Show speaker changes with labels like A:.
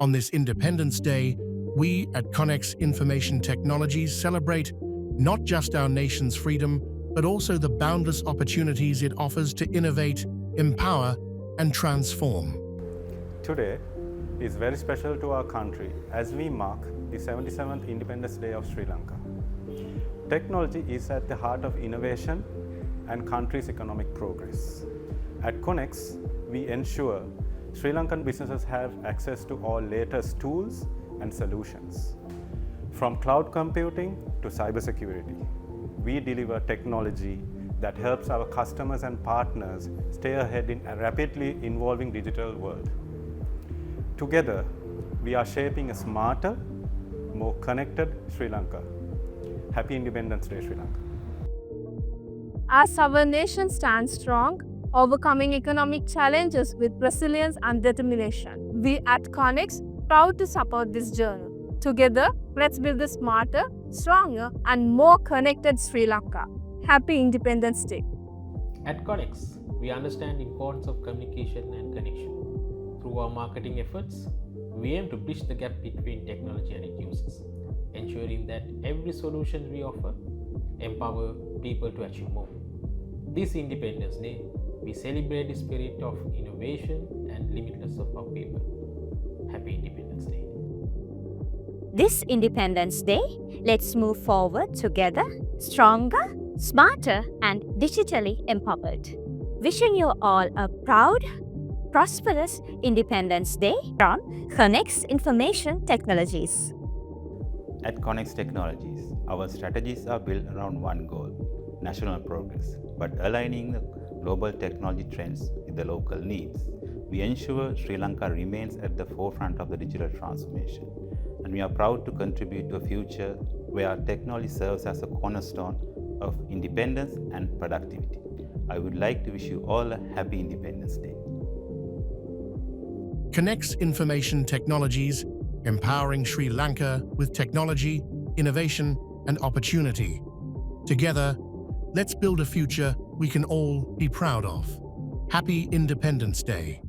A: On this Independence Day, we at Connex Information Technologies celebrate not just our nation's freedom, but also the boundless opportunities it offers to innovate, empower, and transform.
B: Today is very special to our country as we mark the 77th Independence Day of Sri Lanka. Technology is at the heart of innovation and country's economic progress. At Connex, we ensure Sri Lankan businesses have access to all latest tools and solutions. From cloud computing to cybersecurity, we deliver technology that helps our customers and partners stay ahead in a rapidly evolving digital world. Together, we are shaping a smarter, more connected Sri Lanka. Happy Independence Day, Sri Lanka.
C: As our nation stands strong, overcoming economic challenges with resilience and determination, we at Connex proud to support this journey. Together, let's build a smarter, stronger, and more connected Sri Lanka. Happy Independence Day.
D: At Connex, we understand the importance of communication and connection. Through our marketing efforts, we aim to bridge the gap between technology and its users, ensuring that every solution we offer empower people to achieve more. This Independence Day, we celebrate the spirit of innovation and limitless of our people. Happy Independence Day.
E: This Independence Day, let's move forward together, stronger, smarter, and digitally empowered. Wishing you all a proud, prosperous Independence Day from Connex Information Technologies.
F: At Connex Technologies, our strategies are built around one goal, national progress, but aligning the global technology trends with the local needs. We ensure Sri Lanka remains at the forefront of the digital transformation, and we are proud to contribute to a future where technology serves as a cornerstone of independence and productivity. I would like to wish you all a happy Independence Day.
A: Connex Information Technologies, empowering Sri Lanka with technology, innovation, and opportunity. Together, let's build a future we can all be proud of. Happy Independence Day.